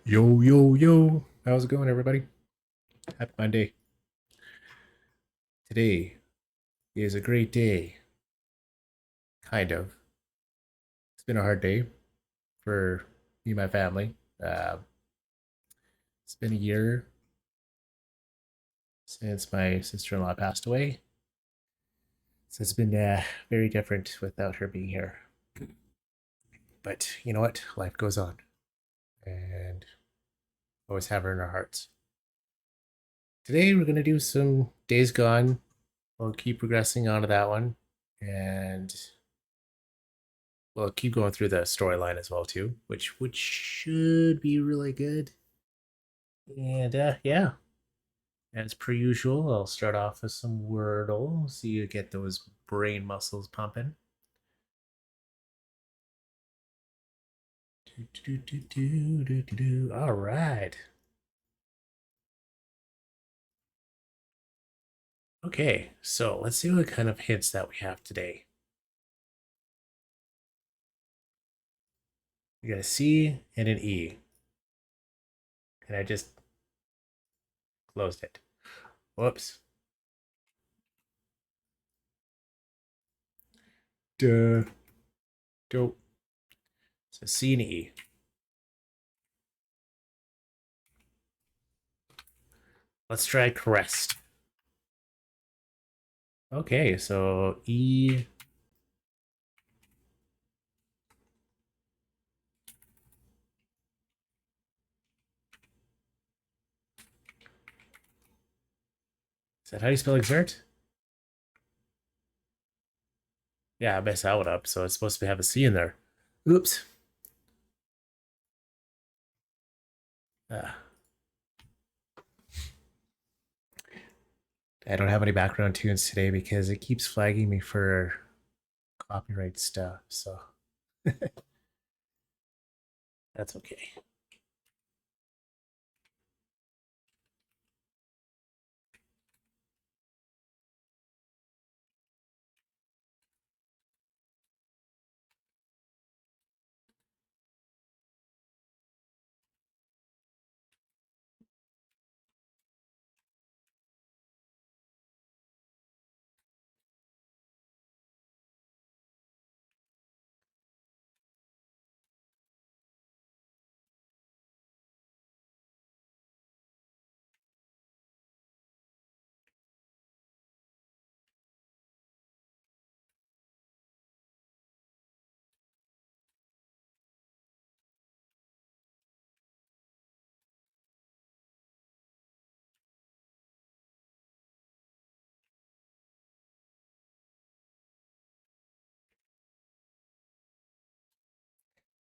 Yo, yo, yo. How's it going, everybody? Happy Monday. Today is a great day. Kind of. It's been a hard day for me and my family. Uh, it's been a year since my sister in law passed away. So it's been very different without her being here. But you know what? Life goes on. And always have her in our hearts. Today, we're going to do some Days Gone. We'll keep progressing onto that one. And we'll keep going through the storyline as well too, which should be really good. And yeah, as per usual, I'll start off with some Wordle, so you get those brain muscles pumping. All right. Okay, so let's see what kind of hints that we have today. We got a C and an E, and I just closed it. Whoops. Duh. Dope. So C and E. Let's try Crest. Okay, so E. Is that how you spell exert? Yeah, I messed that one up. So it's supposed to have a C in there. Oops. Uh, I don't have any background tunes today because it keeps flagging me for copyright stuff. So that's okay.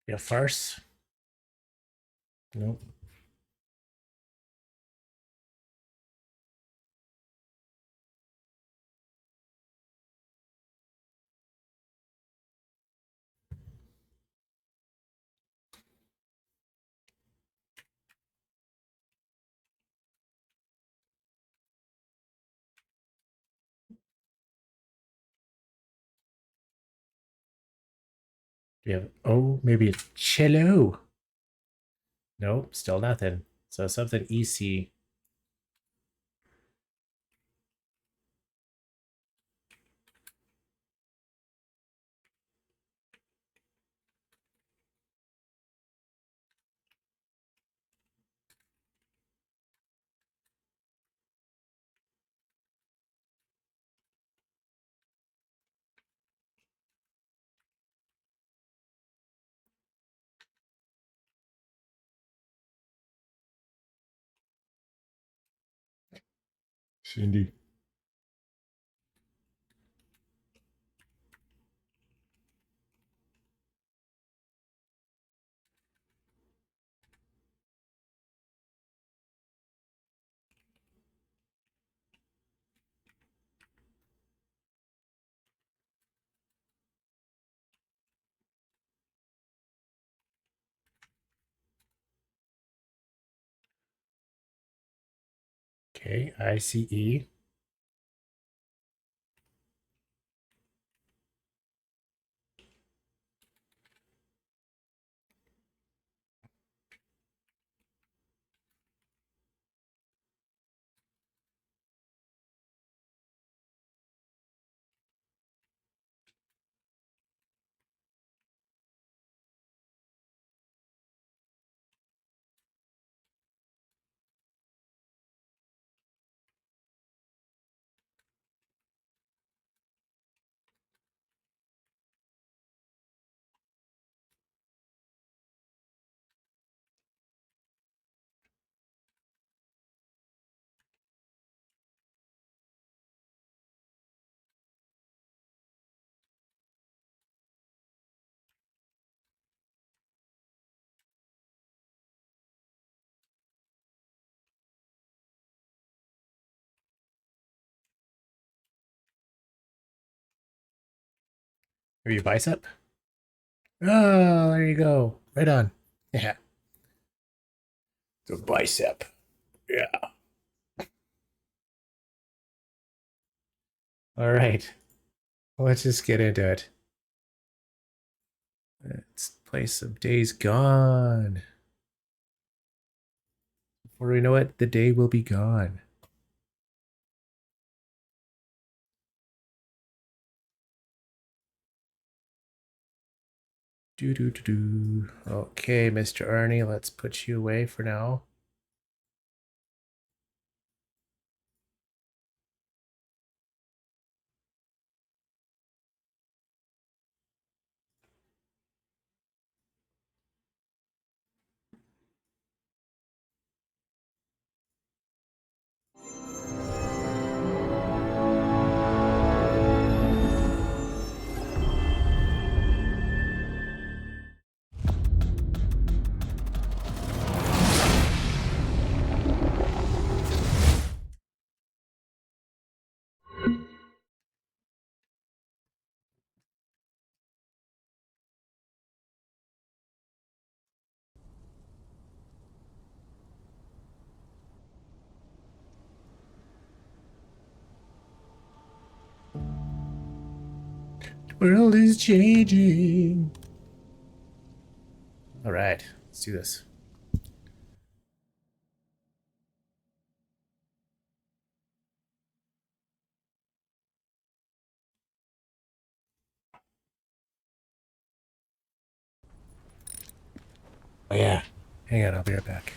Yeah, farce. Nope. Do you have maybe a cello? Nope, still nothing. So something EC. Cindy. Okay, ICE. Maybe bicep? Oh, there you go. Right on. Yeah. The bicep. Yeah. All right. Let's just get into it. Let's play some Days Gone. Before we know it, the day will be gone. Do do do do. Okay, Mr. Ernie, let's put you away for now. The world is changing. All right, let's do this. Oh yeah. Hang on, I'll be right back.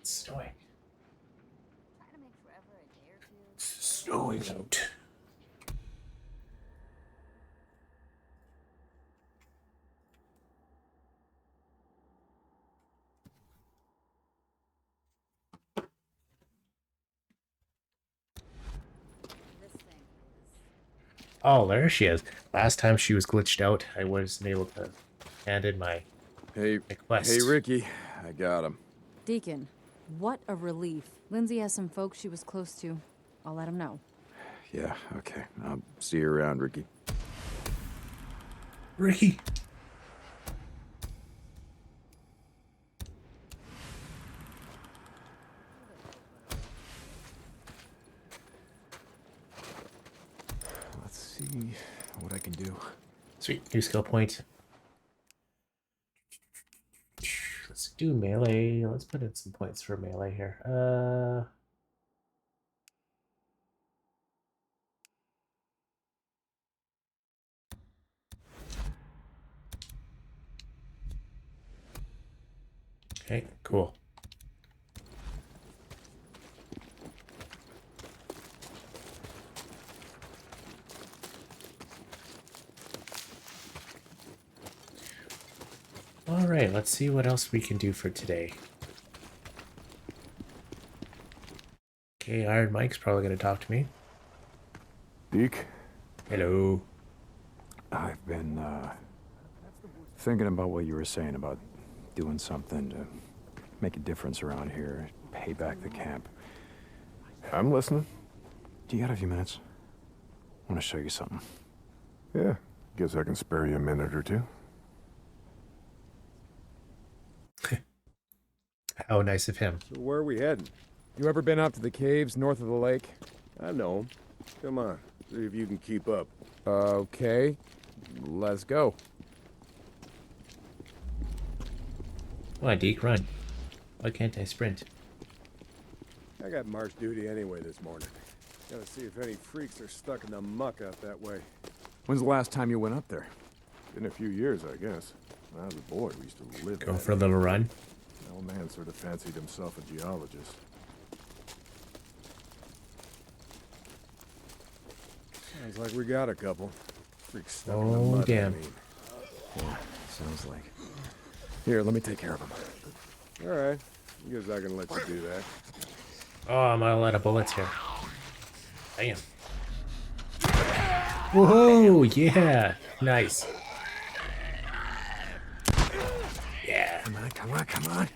It's snowing. It's snowing out. Oh, there she is. Last time she was glitched out, I wasn't able to hand in my request. Hey, Ricky. I got him. Deacon, what a relief. Lindsay has some folks she was close to. I'll let him know. Yeah, okay. I'll see you around, Ricky. Ricky. Let's see what I can do. Sweet, new skill point. Let's do melee. Let's put in some points for melee here. Okay, cool. All right, let's see what else we can do for today. Okay, Iron Mike's probably going to talk to me. Deke? Hello. I've been, thinking about what you were saying about doing something to make a difference around here, pay back the camp. I'm listening. Do you got a few minutes? I want to show you something. Yeah, guess I can spare you a minute or two. How nice of him. So where are we heading? You ever been out to the caves north of the lake? I know 'em. Come on, see if you can keep up. Okay, let's go. Come on, Deke, run. Why can't I sprint? I got march duty anyway this morning. Gotta see if any freaks are stuck in the muck out that way. When's the last time you went up there? Been a few years, I guess. When I was a boy, we used to live Go that for a little run. The old man sort of fancied himself a geologist. Sounds like we got a couple. Freaks stuck in the Oh, mud, damn. I mean. Yeah, sounds like. Here, let me take care of him. Alright, guess I can let you do that. Oh, I'm out of bullets here. Damn. Whoa, yeah. Nice. Yeah. Come on, come on, come on.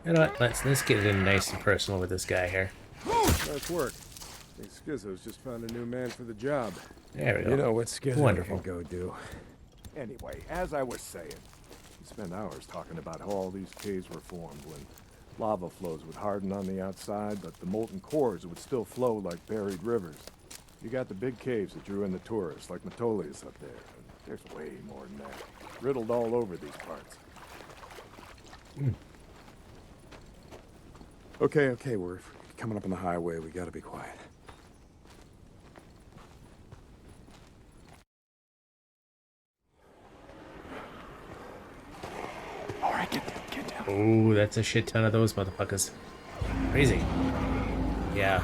You know what? Let's get in nice and personal with this guy here. Nice work. I think Schizo's just found a new man for the job. There we go. You know what Skizzo Wonderful. can go do. Anyway, as I was saying, we spent hours talking about how all these caves were formed when lava flows would harden on the outside, but the molten cores would still flow like buried rivers. You got the big caves that drew in the tourists, like Metolius up there. And there's way more than that. Riddled all over these parts. Okay, we're coming up on the highway. We gotta be quiet. All right, get down. Oh, that's a shit ton of those motherfuckers. Crazy. Yeah.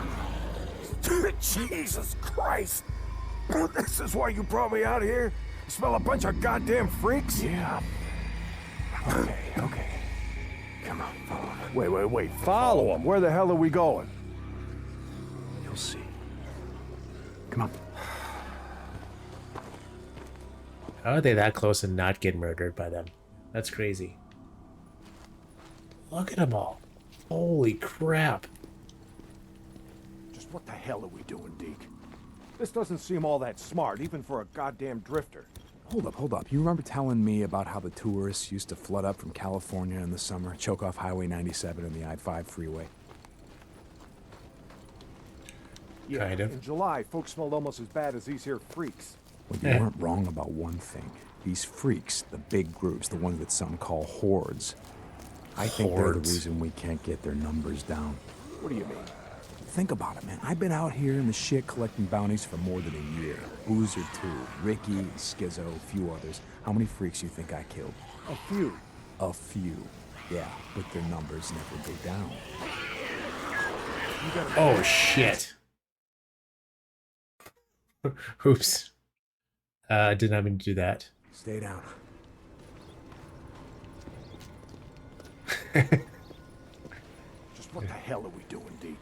Jesus Christ! This is why you brought me out here? Smell a bunch of goddamn freaks? Yeah. Okay. Come on, follow me. Wait. Follow them. Where the hell are we going? You'll see. Come on. How are they that close and not get murdered by them? That's crazy. Look at them all. Holy crap. Just what the hell are we doing, Deke? This doesn't seem all that smart, even for a goddamn drifter. Hold up. You remember telling me about how the tourists used to flood up from California in the summer, choke off Highway 97 and the I-5 freeway? Yeah, Kind of. in July, folks smelled almost as bad as these here freaks. Well, you weren't wrong about one thing. These freaks, the big groups, the ones that some call hordes, I think they're the Hordes. reason we can't get their numbers down. What do you mean? Think about it, man. I've been out here in the shit collecting bounties for more than a year. Boozer too, Ricky, Skizzo, a few others. How many freaks you think I killed? A few. A few. Yeah, but their numbers never go down. You gotta Oh shit. Oops. Did not mean to do that. Stay down. Just what the hell are we doing, Deke?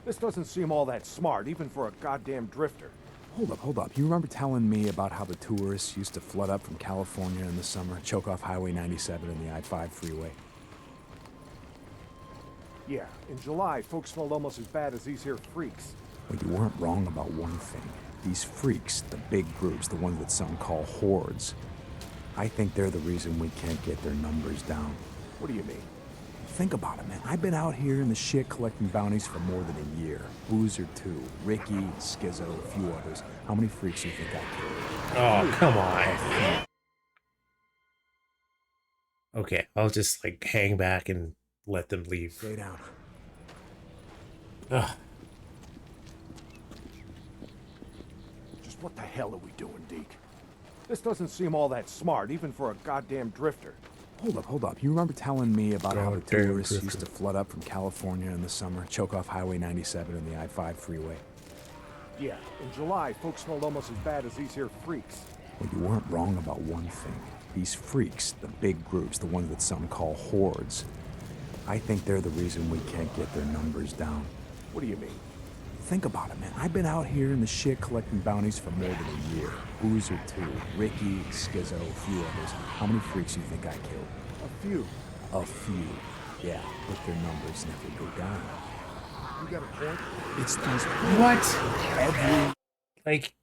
This doesn't seem all that smart, even for a goddamn drifter. Hold up. You remember telling me about how the tourists used to flood up from California in the summer, choke off Highway 97 and the I-5 freeway? Yeah, in July, folks smelled almost as bad as these here freaks. Well, you weren't wrong about one thing. These freaks, the big groups, the ones that some call hordes, I think they're the reason we can't get their numbers down. What do you mean? Think about it, man. I've been out here in the shit collecting bounties for more than a year. Boozer too, Ricky, Skizzo, a few others. How many freaks you think I killed? Oh, come on. Okay, I'll just like hang back and let them leave. Stay down. Ugh. Just what the hell are we doing, Deke? This doesn't seem all that smart, even for a goddamn drifter. Hold up. You remember telling me about how the Goddamn tourists drifter. used to flood up from California in the summer, choke off Highway 97 and the I-5 freeway? Yeah, in July, folks smelled almost as bad as these here freaks. Well, you weren't wrong about one thing. These freaks, the big groups, the ones that some call hordes, I think they're the reason we can't get their numbers down. What do you mean? Think about it, man. I've been out here in the shit collecting bounties for more than a year. Boozer too, Ricky, Skizzo, a few others. How many freaks you think I killed? A few. A few. Yeah, but their numbers never go down. You got a point? It's these What? Like,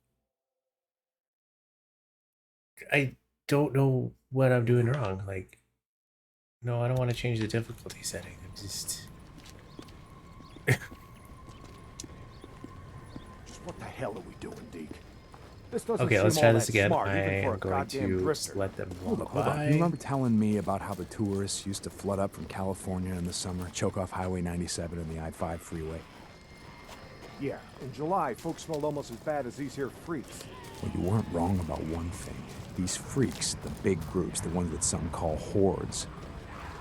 I don't know what I'm doing wrong. Like, no, I don't want to change the difficulty setting. I'm just. Just what the hell are we doing, Deke? This doesn't Okay, seem let's all try that this again. smart, I even for am a going goddamn to drifter. just let them Hold walk up. by. You remember telling me about how the tourists used to flood up from California in the summer, choke off Highway 97 and the I-5 freeway? Yeah, in July, folks smelled almost as bad as these here freaks. Well, you weren't wrong about one thing. These freaks, the big groups, the ones that some call hordes,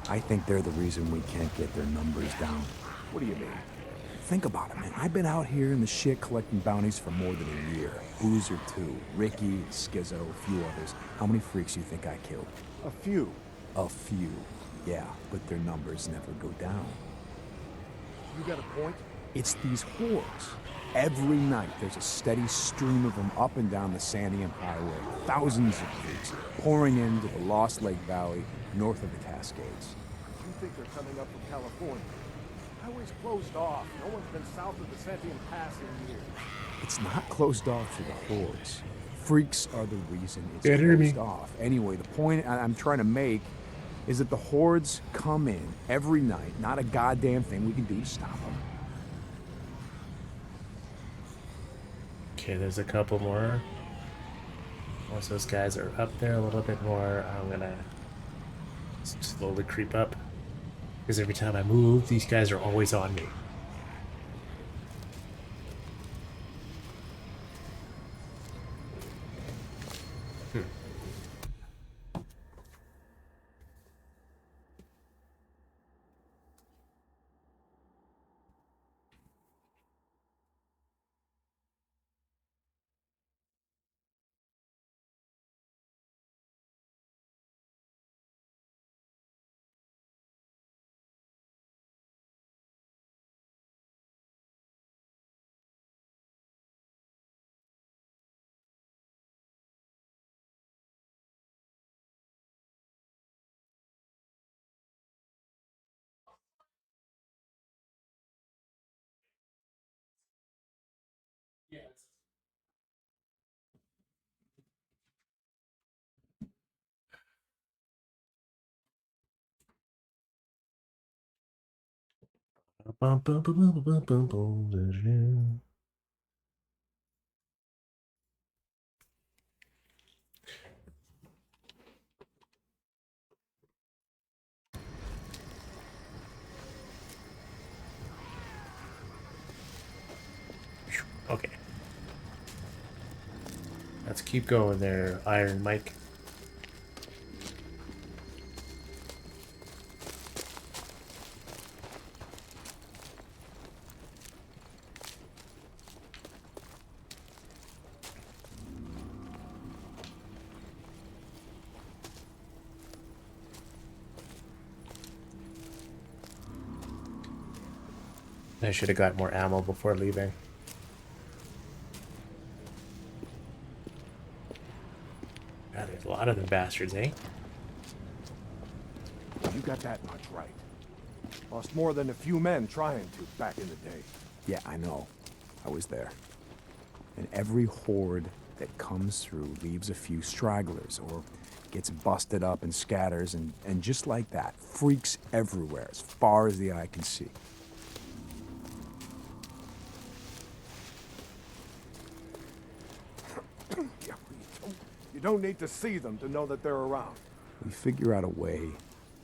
I think they're the reason we can't get their numbers down. What do you mean? Think about it, man. I've been out here in the shit collecting bounties for more than a year. Boozer too, Ricky, Skizzo, a few others. How many freaks you think I killed? A few. A few. Yeah, but their numbers never go down. You got a point? It's these hordes. Every night, there's a steady stream of them up and down the Santiam Highway. Thousands of freaks pouring into the Lost Lake Valley north of the Cascades. You think they're coming up from California? Highway's closed off. No one's been south of the Sentium Pass in years. It's not closed off for the hordes. Freaks are the reason it's Better me. closed off. Anyway, the point I'm trying to make is that the hordes come in every night. Not a goddamn thing we can do to stop them. Okay, there's a couple more. Once those guys are up there a little bit more, I'm gonna slowly creep up. Because every time I move, these guys are always on me. Bum, bum, bum, bum, bum, bum, bum. Okay. Let's keep going there, Iron Mike. I should have got more ammo before leaving. God, there's a lot of them bastards, eh? You got that much right. Lost more than a few men trying to back in the day. Yeah, I know. I was there. And every horde that comes through leaves a few stragglers or gets busted up and scatters, and just like that, freaks everywhere as far as the eye can see. Yeah, you don't need to see them to know that they're around. We figure out a way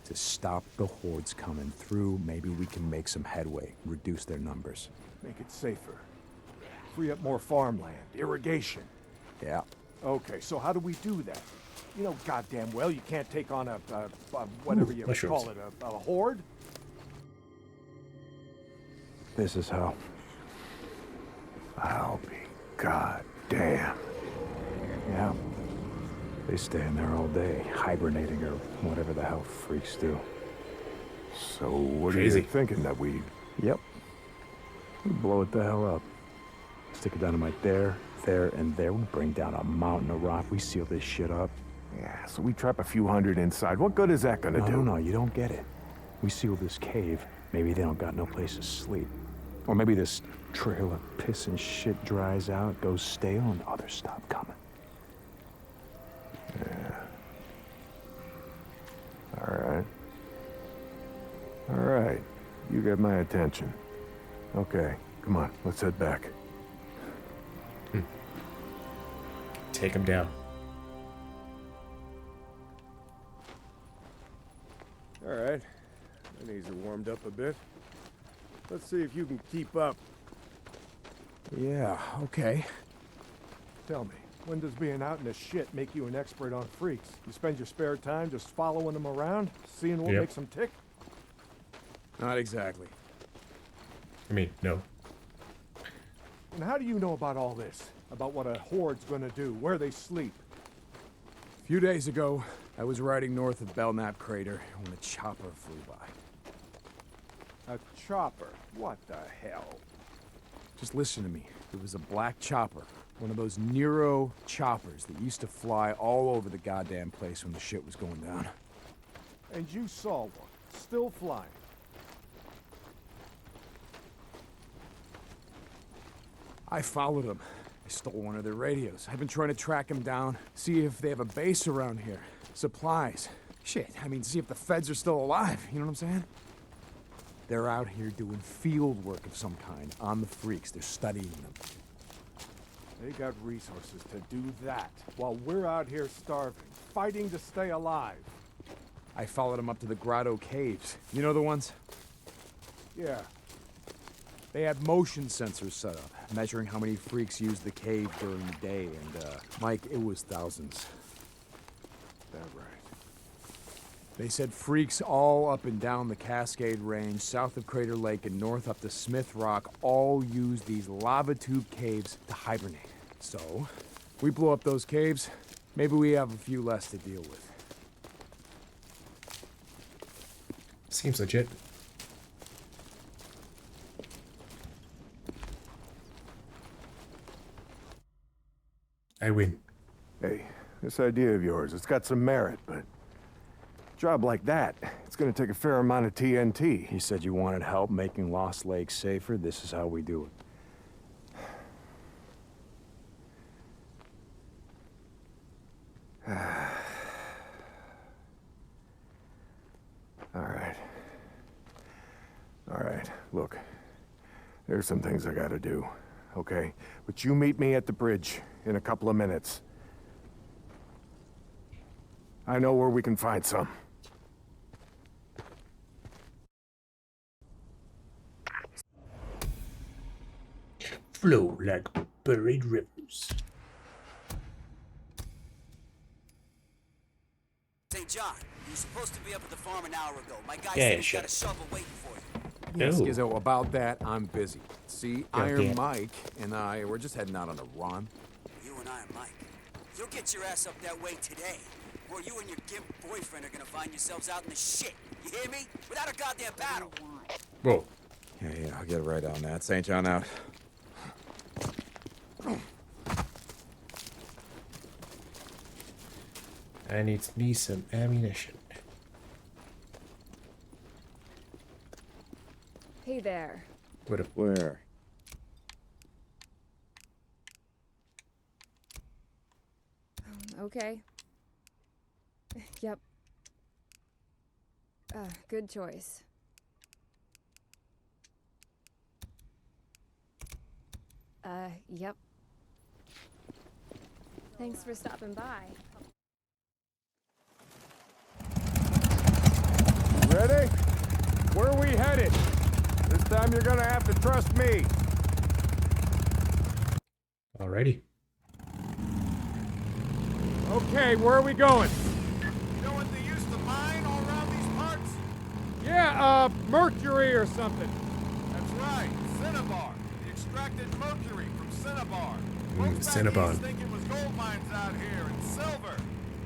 to stop the hordes coming through. Maybe we can make some headway, reduce their numbers. Make it safer. Free up more farmland, irrigation. Yeah. Okay, so how do we do that? You know goddamn well you can't take on a whatever you mushrooms. call it, a horde? This is how. I'll be goddamn. Yeah. They stay in there all day, hibernating or whatever the hell freaks do. So what Crazy. are you thinking that we... Yep. We blow it the hell up. Stick a dynamite there, and there. We bring down a mountain of rock. We seal this shit up. Yeah, so we trap a few hundred inside. What good is that gonna do? No, you don't get it. We seal this cave. Maybe they don't got no place to sleep. Or maybe this trail of piss and shit dries out, goes stale, and others stop coming. Yeah. All right. You get my attention. Okay, come on, let's head back. Take him down. All right. My knees are warmed up a bit. Let's see if you can keep up. Yeah, okay. Tell me, when does being out in the shit make you an expert on freaks? You spend your spare time just following them around, seeing what Yep. makes them tick? Not exactly. I mean, no. And how do you know about all this? About what a horde's gonna do, where they sleep? A few days ago, I was riding north of Belknap Crater when a chopper flew by. A chopper? What the hell? Just listen to me. It was a black chopper. One of those Nero choppers that used to fly all over the goddamn place when the shit was going down. And you saw one, still flying. I followed them. I stole one of their radios. I've been trying to track them down, see if they have a base around here. Supplies. Shit, I mean, see if the feds are still alive, you know what I'm saying? They're out here doing field work of some kind on the freaks. They're studying them. They got resources to do that, while we're out here starving, fighting to stay alive. I followed them up to the Grotto Caves. You know the ones? Yeah, They had motion sensors set up, measuring how many freaks used the cave during the day, and, Mike, it was thousands. that right. They said freaks all up and down the Cascade Range, south of Crater Lake and north up to Smith Rock, all use these lava tube caves to hibernate. So, we blow up those caves, maybe we have a few less to deal with. Seems legit. I win. Hey, this idea of yours, it's got some merit, but... job like that, it's gonna take a fair amount of TNT. You said you wanted help making Lost Lake safer. This is how we do it. All right, look. There's some things I gotta do, okay? But you meet me at the bridge in a couple of minutes. I know where we can find some. Flow like buried rivers. St. John, you were supposed to be up at the farm an hour ago. My guy Yeah, said he's shut got a shovel waiting for you. Yes, No. Gizzo, about that, I'm busy. See, Iron damn. Mike and I, we're just heading out on a run. You and I, Mike. You'll get your ass up that way today, or you and your gimp boyfriend are gonna find yourselves out in the shit. You hear me? Without a goddamn battle. Whoa. Yeah, I'll get right on that. St. John out. I need me some ammunition. Hey there. What a Where? Okay. Yep. Good choice. Yep. Thanks for stopping by. Ready? Where are we headed? This time you're gonna have to trust me. alrighty. Okay, where are we going? You know what they used to mine all around these parts? Yeah, mercury or something. That's right, Cinnabar. They extracted mercury from Cinnabar. Folks back Cinnabon. east think it was gold mines out here and silver.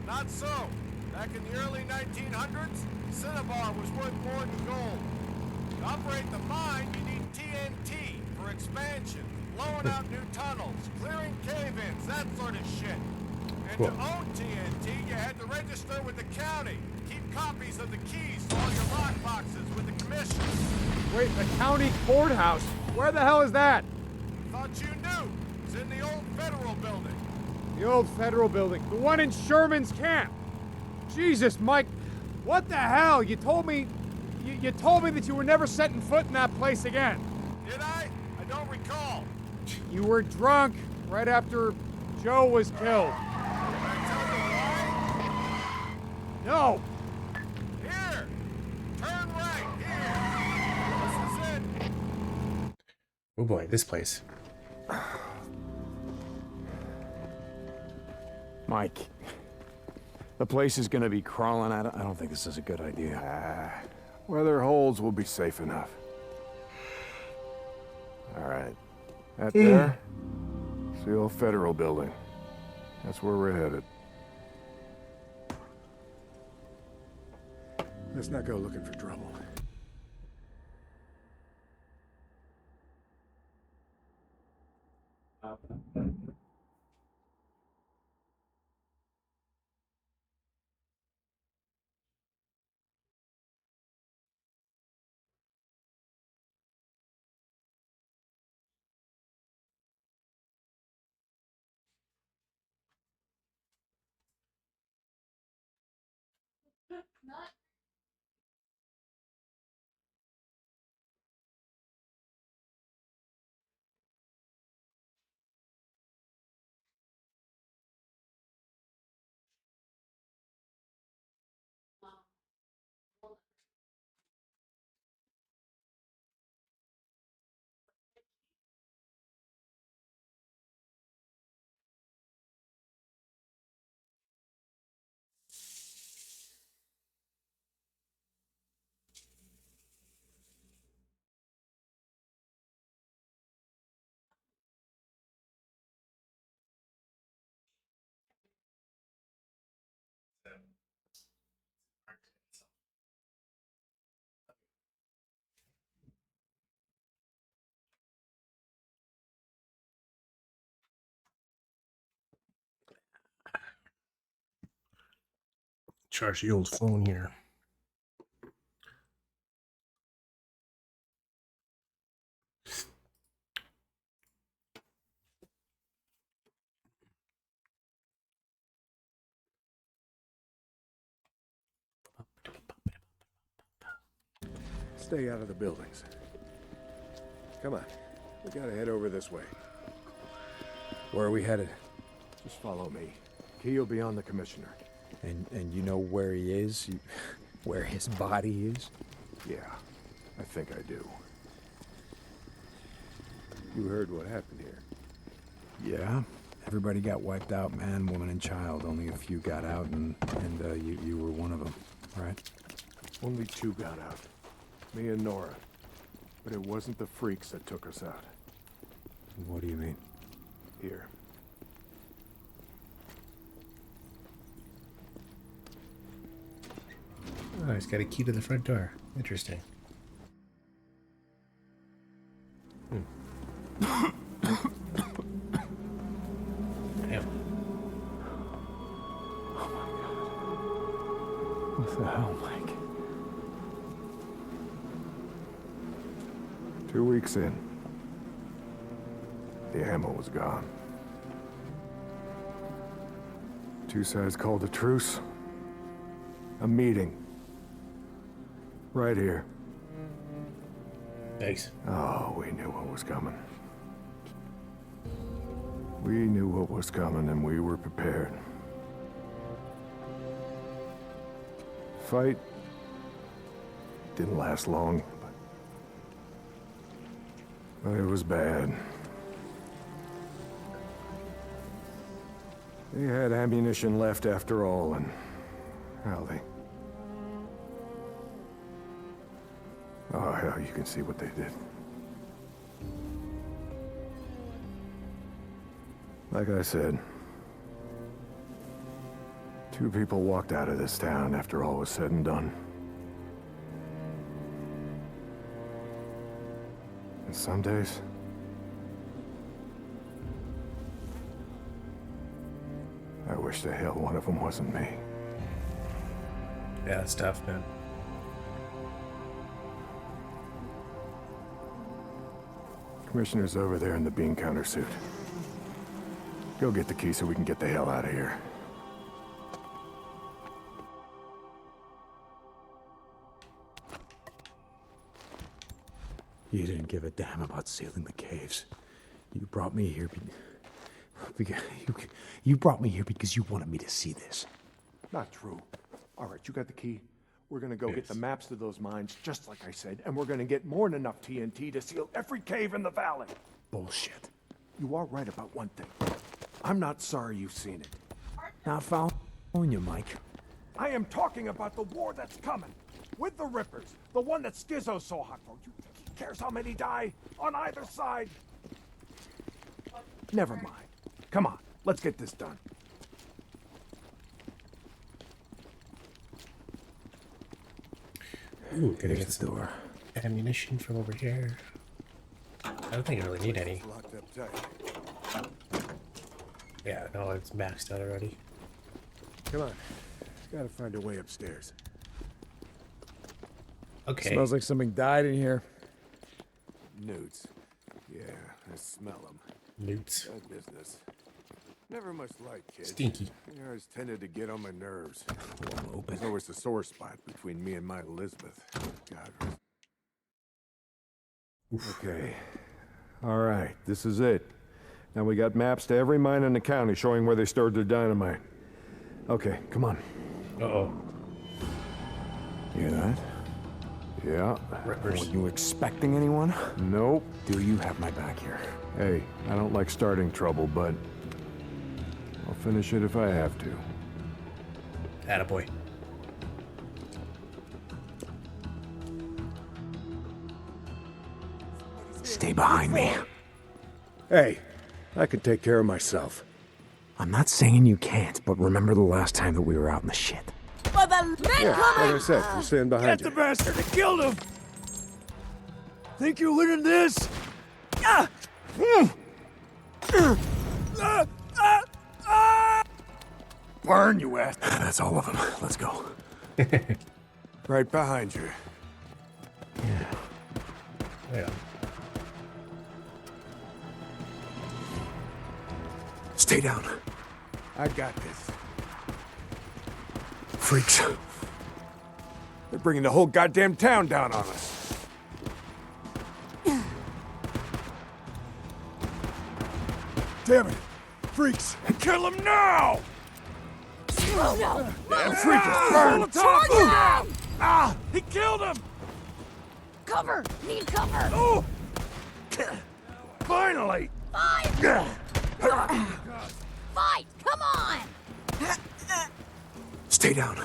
Not so. Back in the early 1900s, Cinnabar was worth more than gold. To operate the mine, you need TNT for expansion, blowing out new tunnels, clearing cave-ins, that sort of shit. And Cool. to own TNT, you had to register with the county. Keep copies of the keys to all your lock boxes with the commission. Wait, the county courthouse? Where the hell is that? Thought you knew. It's in the old federal building. The old federal building. The one in Sherman's camp. Jesus, Mike. What the hell? You told me... You told me that you were never setting foot in that place again. Did I? I don't recall. You were drunk right after Joe was killed. Did I tell you why? No. Here! Turn right, here! This is it! Oh boy, this place. Mike, the place is gonna be crawling out. I don't think this is a good idea. Where there are holes, we'll be safe enough. All right. That there? It's the old federal building. That's where we're headed. Let's not go looking for trouble. Charge the old phone here. Stay out of the buildings. Come on. We gotta head over this way. Where are we headed? Just follow me. Key will be on the commissioner. And you know where he is? Where his body is? Yeah, I think I do. You heard what happened here. Yeah. Everybody got wiped out, man, woman, and child. Only a few got out, and you were one of them, right? Only 2 got out. Me and Nora. But it wasn't the freaks that took us out. What do you mean? Here. Oh, he's got a key to the front door. Interesting. Damn. What the hell, Mike? 2 weeks in. The ammo was gone. 2 sides called a truce. A meeting. Right here. Thanks. Oh, we knew what was coming. We knew what was coming and we were prepared. Fight didn't last long, but it was bad. They had ammunition left after all, and well, oh, hell, you can see what they did. Like I said, 2 people walked out of this town after all was said and done. And some days, I wish the hell one of them wasn't me. Yeah, it's tough, man. Commissioner's over there in the bean counter suit. Go get the key so we can get the hell out of here. You didn't give a damn about sealing the caves. You brought me here because you brought me here because you wanted me to see this. Not true. All right, you got the key. We're gonna go get the maps to those mines, just like I said, and we're gonna get more than enough TNT to seal every cave in the valley. Bullshit. You are right about one thing. I'm not sorry you've seen it. Not following you, Mike. I am talking about the war that's coming. With the Rippers. The one that Schizo's so hot for. You think he cares how many die? On either side? Never mind. Come on, let's get this done. Ooh, gonna There's get the some door. ammunition from over here. I don't think I really need any. Locked up tight. Yeah, no, it's maxed out already. Come on. Gotta find a way upstairs. Okay. Smells like something died in here. Newts. Yeah, I smell them. Newts. Bad business. Never much like kids. Stinky. They always tended to get on my nerves. Open. There's always a sore spot between me and my Elizabeth. God. Okay. All right, this is it. Now we got maps to every mine in the county showing where they stored their dynamite. Okay, come on. Uh-oh. Hear that? Yeah. Rippers. Were you expecting anyone? Nope. Do you have my back here? Hey, I don't like starting trouble, but I'll finish it if I have to. Attaboy. Stay behind me. Hey, I can take care of myself. I'm not saying you can't, but remember the last time that we were out in the shit. For the men Yeah, like I said, I'm staying behind you. bastard that killed him! Think you're winning this? Burn, you ass! That's all of them. Let's go. Right behind you. Yeah. Stay down. I got this. Freaks. They're bringing the whole goddamn town down on us. Damn it! Freaks! Kill them now! Oh no! Damn freak is burned! Charge him! Ah! He killed him! Cover! Need cover! Oh! Finally! Fight! Fight! Come on! Stay down.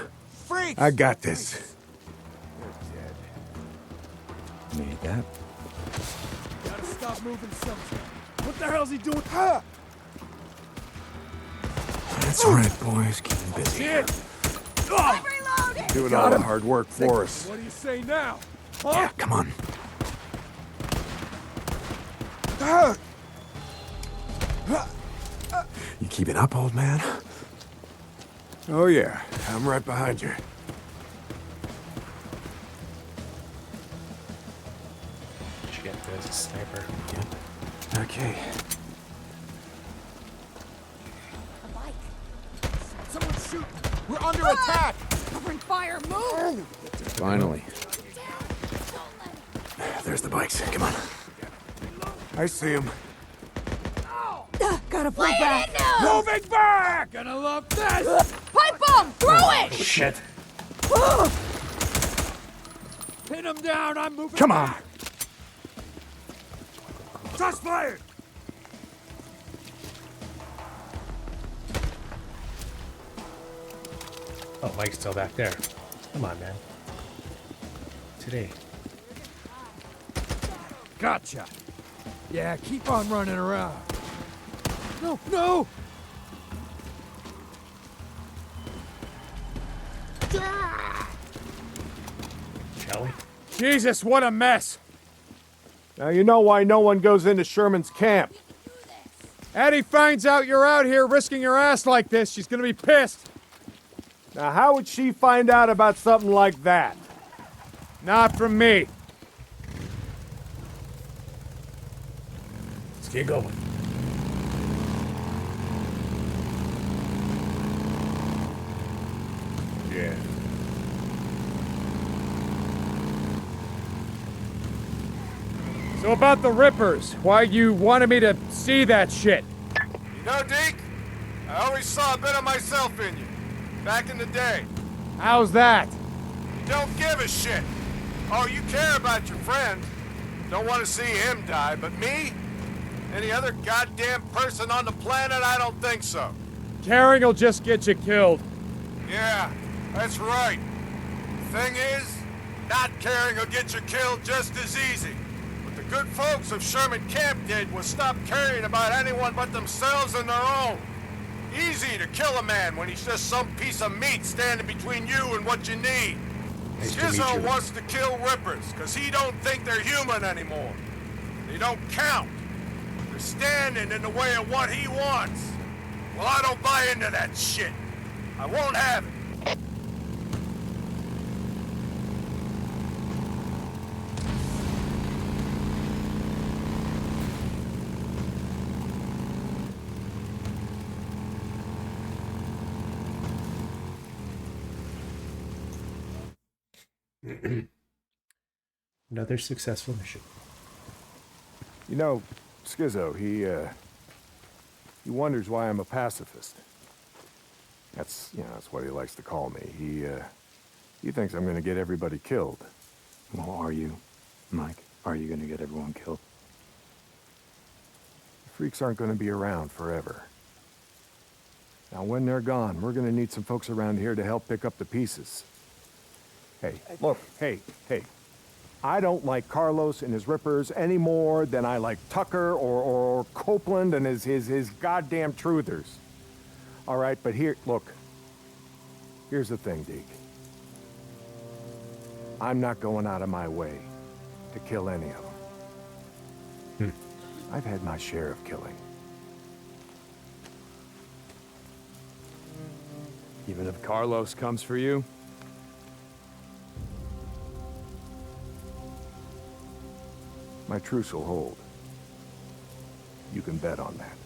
I got this. Made that. Gotta stop moving something. What the hell's he doing? That's right, boys. Keep him busy. Shit! I'm reloading! Doing all the hard work for us. What do you say now? Yeah, come on. You keep it up, old man? Oh yeah, I'm right behind you. Should get there as a sniper. Okay. A bike. Someone shoot! We're under attack! Covering fire! Move! Finally. Don't let it. There's the bikes. Come on. I see him. Gotta play back! Moving back! Gonna love this! Pipe bomb! Throw it! Shit. Pin him down! I'm moving Come on. back. Shots fired! Oh, Mike's still back there. Come on, man. Today. Gotcha! Yeah, keep on running around. No, no! Shall we? Jesus, what a mess! Now you know why no one goes into Sherman's camp. Addie finds out you're out here risking your ass like this, she's gonna be pissed. Now how would she find out about something like that? Not from me. Let's get going. Yeah. So about the Rippers, why you wanted me to see that shit? You know, Deke, I always saw a bit of myself in you. Back in the day. How's that? You don't give a shit. Oh, you care about your friend. Don't want to see him die, but me? Any other goddamn person on the planet? I don't think so. Caring will just get you killed. Yeah, that's right. Thing is, not caring will get you killed just as easy. What the good folks of Sherman Camp did was stop caring about anyone but themselves and their own. Easy to kill a man when he's just some piece of meat standing between you and what you need. Nice to meet Skizzo you. wants to kill Rippers because he don't think they're human anymore. They don't count. for standing in the way of what he wants. Well, I don't buy into that shit. I won't have it. Another successful mission. You know, Skizzo, he wonders why I'm a pacifist. That's what he likes to call me. He thinks I'm gonna get everybody killed. Well, are you, Mike? Are you gonna get everyone killed? The freaks aren't gonna be around forever. Now, when they're gone, we're gonna need some folks around here to help pick up the pieces. Hey, look, hey. I don't like Carlos and his Rippers any more than I like Tucker or Copeland and his goddamn truthers. All right, but look. Here's the thing, Deke. I'm not going out of my way to kill any of them. I've had my share of killing. Even if Carlos comes for you? My truce will hold. You can bet on that.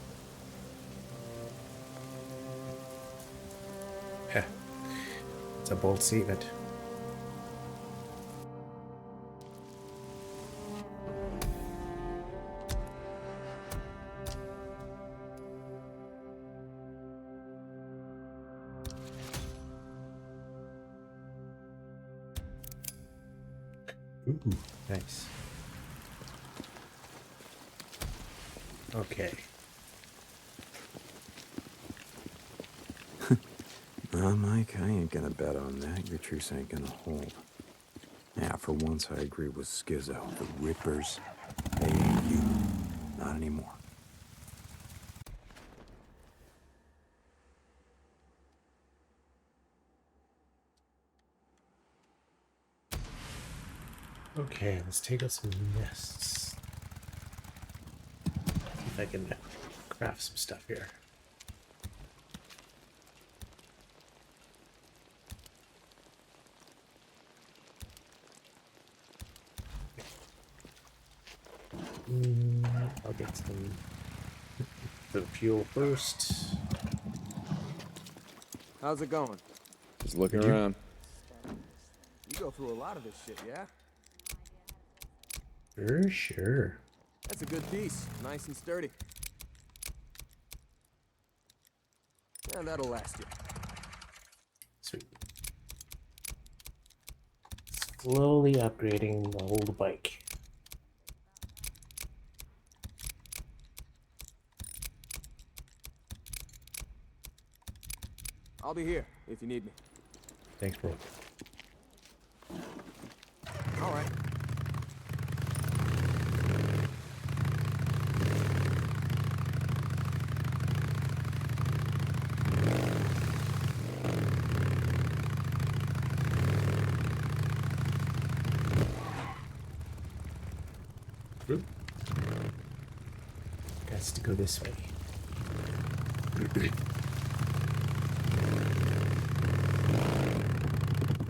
Yeah. It's a bold statement. Ooh, nice. Okay. Mike, I ain't gonna bet on that. Your truce ain't gonna hold. Yeah, for once I agree with Skizzo. The Rippers, they ain't you. Not anymore. Okay, let's take out some nests. See if I can craft some stuff here. I'll get some fuel first. How's it going? Just looking Did you- around. You go through a lot of this shit, yeah? For sure. That's a good piece. Nice and sturdy. Yeah, that'll last you. Sweet. Slowly upgrading the old bike. I'll be here if you need me. Thanks, bro. All right. Has to go this way.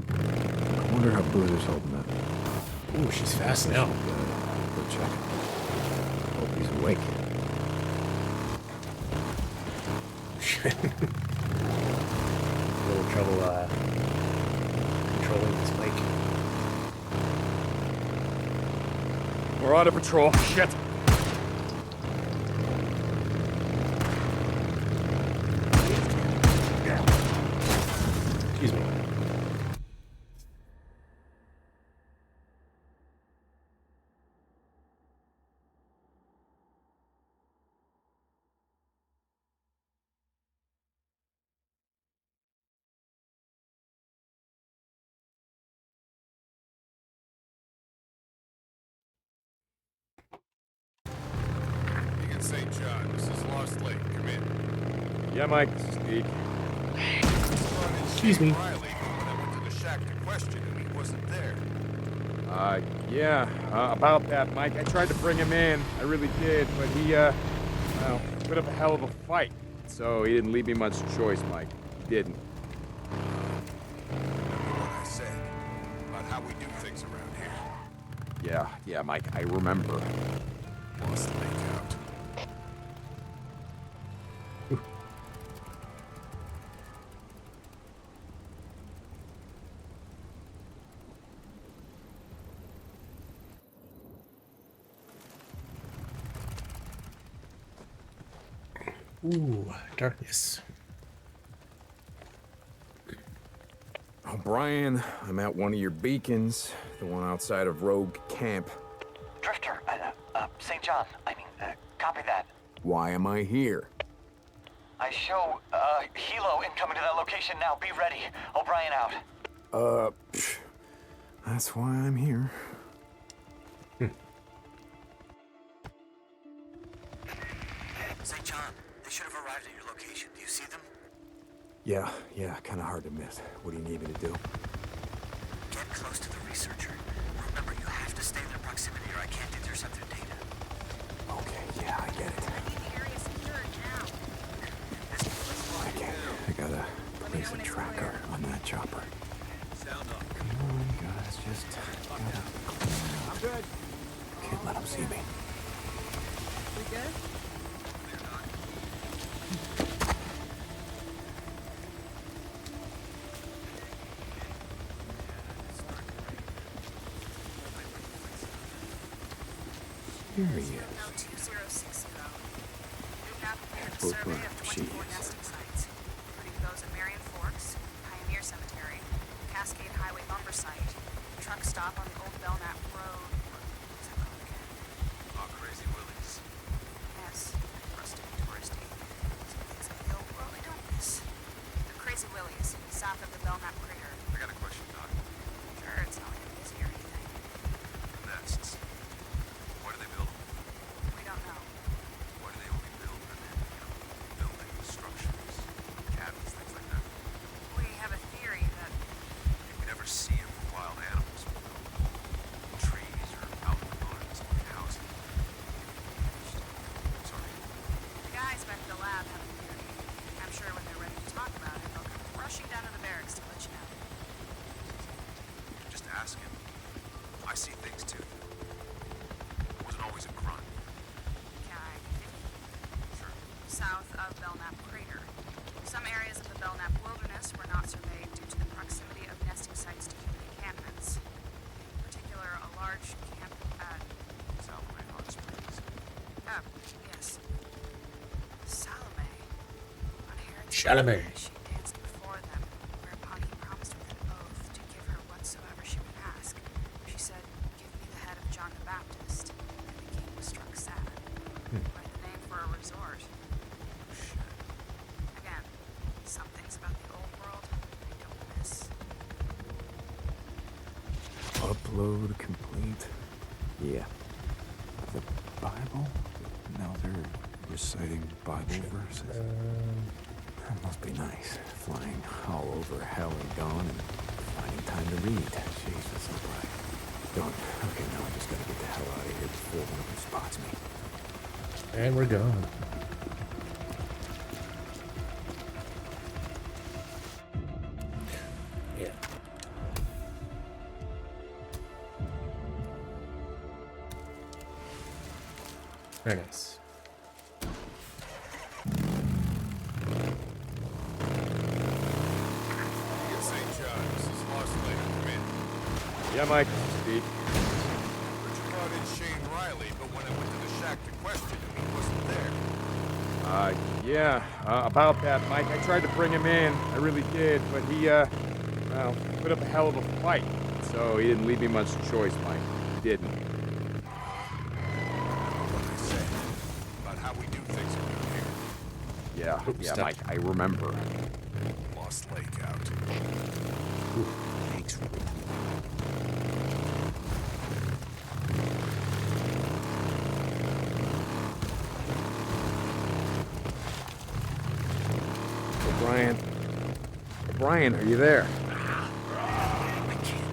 I wonder how Bruiser's holding up. Ooh, she's fast now. Go check. Hope he's awake. A little trouble controlling this bike. We're on a patrol. Shit. Excuse me. Beacon St. John, this is Lost Lake. Come in. Yeah, Mike. This is Deke. Excuse me. Riley, when I went to the shack to question him, he wasn't there. Yeah, about that, Mike. I tried to bring him in. I really did, but he, well, put up a hell of a fight. So he didn't leave me much choice, Mike. He didn't. What I said about how we do things around here. Yeah, Mike, I remember. Lost the make out. Ooh, darkness. O'Brien, I'm at one of your beacons, the one outside of Rogue Camp. Drifter, St. John, copy that. Why am I here? I show, Hilo incoming to that location now. Be ready. O'Brien out. That's why I'm here. St. John, they should have arrived at your location. Do you see them? Yeah, kinda hard to miss. What do you need me to do? Get close to the researcher. Remember, you have to stay in their proximity or I can't intercept their data. Okay, yeah, I get it. I need the area secured now. I gotta place a tracker on that chopper. Come on, guys, just gotta I'm good. can't let them see me. We good? Here he is. 2060. New map prepared a Both survey right, of she 24 is. nesting sites, including those at Marion Forks, Pioneer Cemetery, Cascade Highway Lumber Site, truck stop on the old Belknap Road. What's that called again? Oh, Crazy Willie's. Yes, rustic and touristy. Some things of the old world I don't miss. The Crazy Willie's, south of the Belknap Crater. I got a question, Doc. Sure, it's not like I'm busy or anything. Nests. Why do they build them? We don't know. Why do they only build them in, buildings, structures, cabins, things like that? We have a theory that We never see them with wild animals. Trees or out in the barns, like housing. Sorry. the guys back at the lab have a theory. I'm sure when they're ready to talk about it, they'll come rushing down to the barracks to let you know. Just asking. I see things too. It wasn't always a grunt. Can I continue? Sure. South of Belknap Crater. Some areas of the Belknap Wilderness were not surveyed due to the proximity of nesting sites to human encampments. In particular, a large camp at... Salome Hot Springs. Oh, yes. Salome. On Herod's Chalamet. birthday, she danced before them, whereupon he promised with an oath to give her whatsoever she would ask. She said, "Give me the head of John the Baptist." And the king was struck sad. Quite the name for a resort. Again, some things about the old world I don't miss. Upload complete. Yeah. The Bible? Now they're reciting Bible verses. That must be nice. Flying all over hell and gone and finding time to read. Jesus, O'Brien. Don't. Okay, now I just gotta get the hell out of here before one of them spots me. And we're gone. Yeah. Very nice. Get St. John. This is Lost Lake. Come in. Yeah, Mike. Speak. Richard brought in Shane Riley, but when I went to the shack to question him, he wasn't there. Yeah, about that, Mike. I tried to bring him in. I really did, but he, well, put up a hell of a fight. So he didn't leave me much choice, Mike. He didn't. What I said about how we do things around here. Yeah, Stop. Mike, I remember. Lost Lake out. Thanks, Rick. O'Brien. O'Brien, are you there? I can't.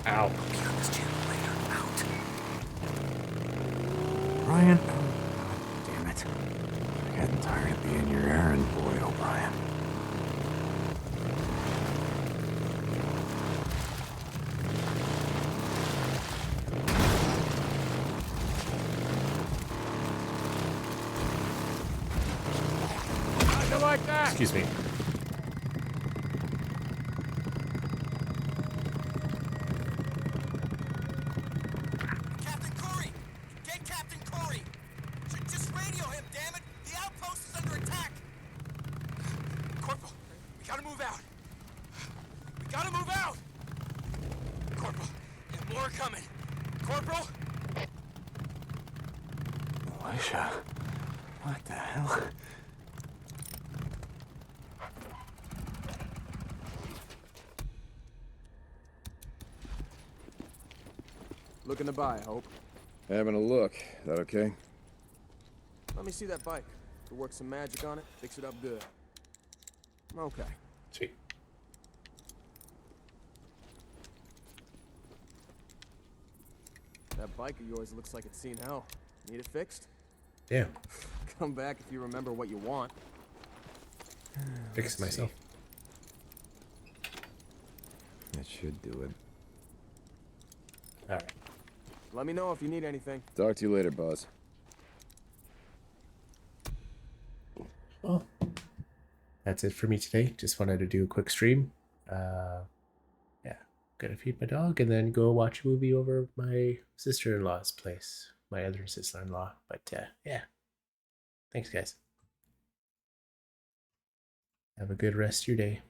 Ow. Ow. Be on this channel later. Out. Brian? Damn it. I'm getting tired of being your errand boy, O'Brien. How'd you like that? Excuse me. Captain Corey! Get Captain Corey! Just radio him, damn it! The outpost is under attack! Corporal, we gotta move out! We gotta move out! Corporal, and more are coming! Corporal! Alicia, what the hell? Looking to buy, Hope. Having a look. That okay? Let me see that bike. Could work some magic on it, fix it up good. Okay. Sweet. That bike of yours looks like it's seen hell. Need it fixed? Yeah. Come back if you remember what you want. Fix myself. That should do it. Alright. Let me know if you need anything. Talk to you later, Buzz. Well, that's it for me today. Just wanted to do a quick stream. Yeah, gonna feed my dog and then go watch a movie over at my sister-in-law's place. My other sister-in-law. But yeah. Thanks, guys. Have a good rest of your day.